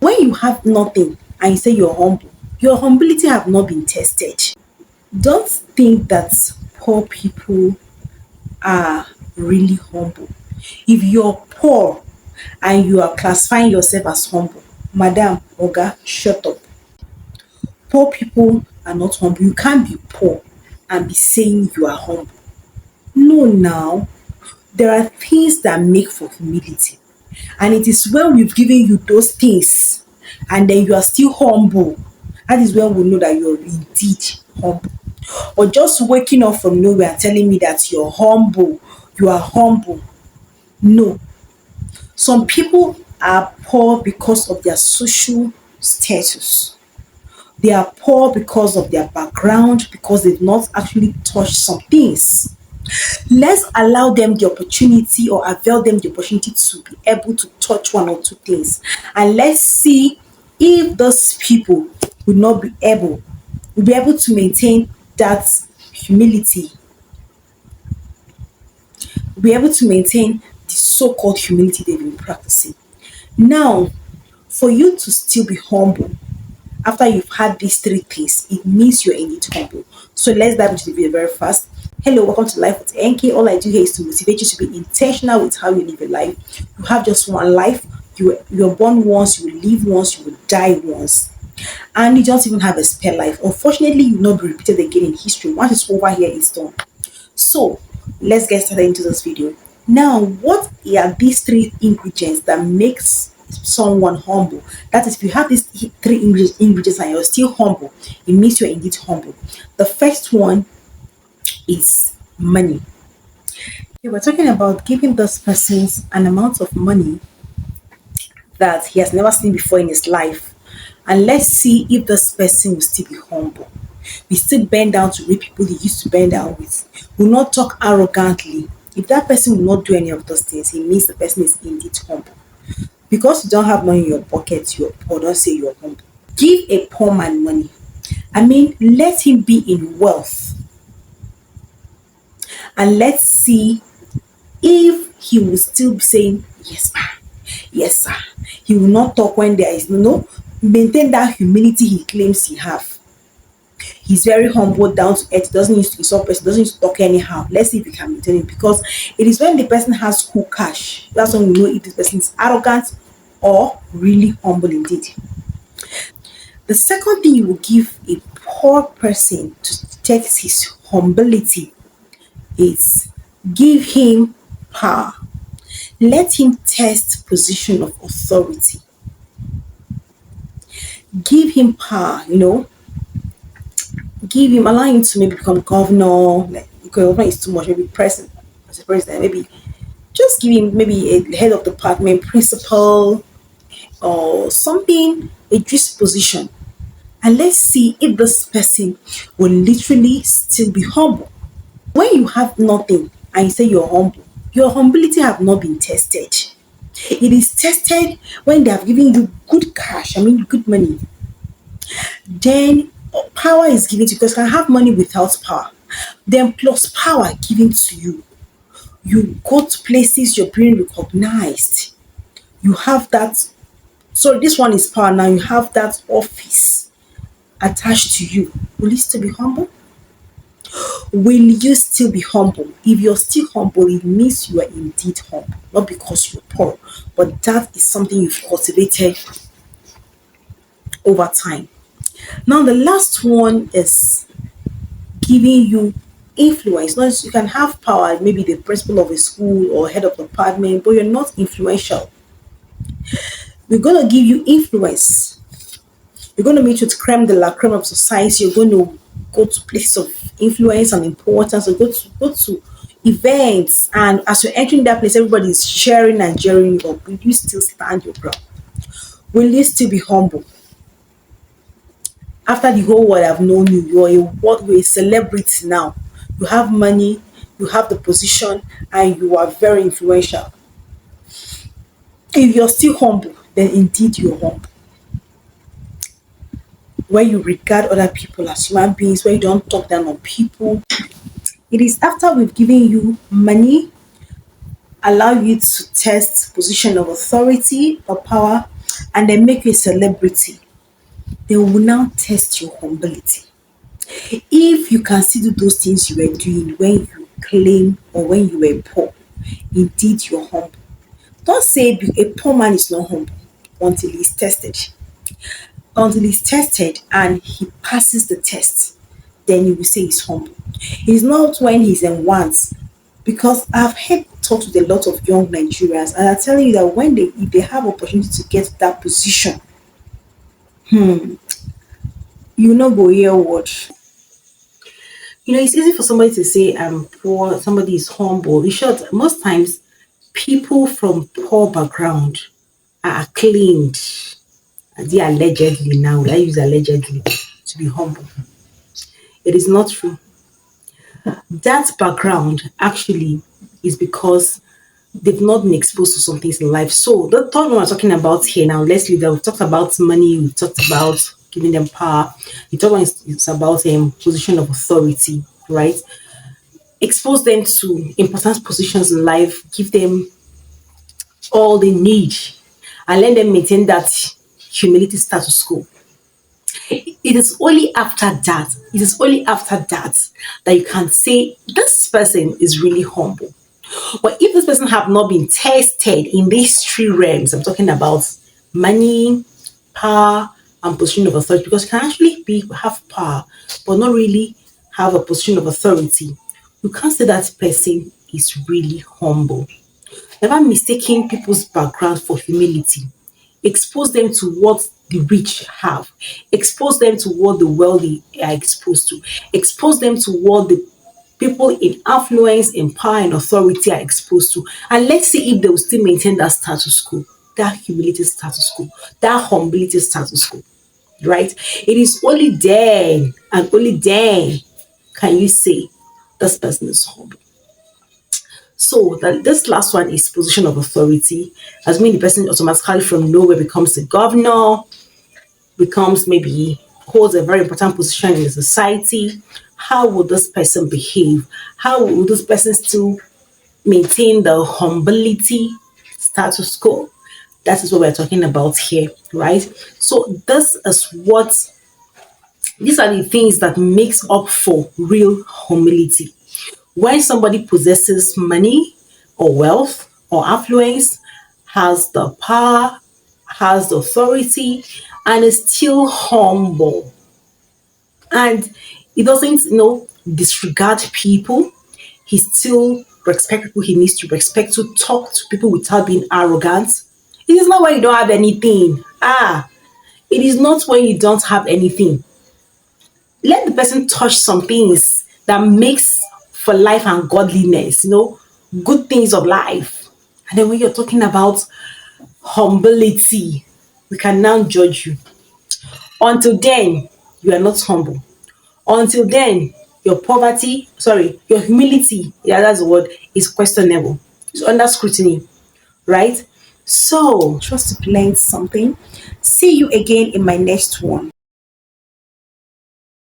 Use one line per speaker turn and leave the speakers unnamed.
When you have nothing and you say you're humble, your humility have not been tested. Don't think that poor people are really humble. If you're poor and you are classifying yourself as humble, madam, oga, shut up. Poor people are not humble. You can't be poor and be saying you are humble. No, now there are things that make for humility, and it is when we've given you those things and then you are still humble. That is when we know that you're indeed humble. Or just waking up from nowhere and telling me that you're humble, you are humble. No. Some people are poor because of their social status. They are poor because of their background, because they've not actually touched some things. Let's allow them the opportunity or avail them the opportunity to be able to touch one or two things. And let's see if those people will be able to maintain that humility, will be able to maintain the so-called humility they've been practicing. Now, for you to still be humble after you've had these three things, it means you're indeed humble. So let's dive into the video very fast. Hello, welcome to Life with NK. All I do here is to motivate you to be intentional with how you live your life. You have just one life. You're born once, you will live once, you will die once. And you don't even have a spare life. Unfortunately, you will not be repeated again in history. Once it's over here, it's done. So let's get started into this video. Now, what are these three ingredients that makes someone humble? That is, if you have these three ingredients and you're still humble, it means you're indeed humble. The first one is money. Okay, we're talking about giving this person an amount of money that he has never seen before in his life. And let's see if this person will still be humble. We still bend down to read people he used to bend down with. Will not talk arrogantly. If that person will not do any of those things, it means the person is indeed humble. Because you don't have money in your pocket, you're poor. Don't say you're humble. Give a poor man money. I mean, let him be in wealth. And let's see if he will still be saying, yes, ma. Yes, sir. He will not talk when there is no. Maintain that humility he claims he have. He's very humble, down to earth, doesn't use to insult person, doesn't use to talk anyhow. Let's see if we can maintain it, because it is when the person has cool cash, that's when we know if this person is arrogant or really humble indeed. The second thing you will give a poor person to test his humility is give him power. Let him test position of authority. Give him power, give him, allow him to maybe become governor. Like, governor is too much, maybe president, as a president, maybe just give him maybe a head of department, principal, or something, a just position. And let's see if this person will literally still be humble. When you have nothing and you say you're humble, your humility have not been tested. It is tested when they have given you good cash, I mean good money. Then power is given to you, because you can have money without power. Then plus power given to you. You go to places, you're being recognized. You have that. So this one is power. Now you have that office attached to you. Will you still be humble? Will you still be humble? If you're still humble, it means you are indeed humble. Not because you're poor, but that is something you've cultivated over time. Now, the last one is giving you influence. Not you can have power, maybe the principal of a school or head of department, but you're not influential. We're gonna give you influence. You're gonna meet with creme de la creme of society. You're going to go to places of influence and importance. Or go to events, and as you're entering that place, everybody is cheering and jeering you up. Will you still stand your ground? Will you still be humble? After the whole world have known you, you're a celebrity now. You have money, you have the position, and you are very influential. If you're still humble, then indeed you're humble. Where you regard other people as human beings, where you don't talk down on people. It is after we've given you money, allow you to test position of authority or power, and then make you a celebrity, they will now test your humility. If you can still do those things you were doing when you claim or when you were poor, indeed you're humble. Don't say a poor man is not humble until he's tested. Until he's tested and he passes the test, then you will say he's humble. It's not when he's in wants, because I've heard talks with a lot of young Nigerians, and I'm telling you that when they if they have opportunity to get to that position, you know go hear word. It's easy for somebody to say I'm poor, somebody is humble. In short, most times people from poor background are acclaimed, and they allegedly now, I use allegedly to be humble. It is not true. That background actually is because they've not been exposed to some things in life. So the third one we're talking about here now, let's leave that. We've talked about money, we've talked about giving them power. The third one is about position of authority, right? Expose them to important positions in life, give them all they need, and let them maintain that humility status quo. It is only after that that you can say this person is really humble. But if this person have not been tested in these three realms, I'm talking about money, power, and position of authority, because you can actually have power, but not really have a position of authority. You can't say that person is really humble. Never mistaking people's background for humility. Expose them to what the rich have. Expose them to what the wealthy are exposed to. Expose them to what the people in affluence, in power, and authority are exposed to. And let's see if they will still maintain that status quo, that humility status quo, that humility status quo. Right? It is only then and only then can you say this person is humble. So that this last one is position of authority, as mean the person automatically from nowhere becomes a governor, becomes maybe holds a very important position in the society. How will this person behave? How will this person still maintain the humility status quo? That is what we're talking about here, right? So these are the things that makes up for real humility. When somebody possesses money or wealth or affluence, has the power, has the authority, and is still humble, and he doesn't disregard people, he still respect people he needs to respect, to talk to people without being arrogant. It is not when you don't have anything. It is not when you don't have anything. Let the person touch some things that makes for life and godliness, good things of life. And then when you're talking about humility, we can now judge you. Until then, you are not humble. Until then, your humility, yeah, that's the word, is questionable. It's under scrutiny, right? So, trust to learn something. See you again in my next one.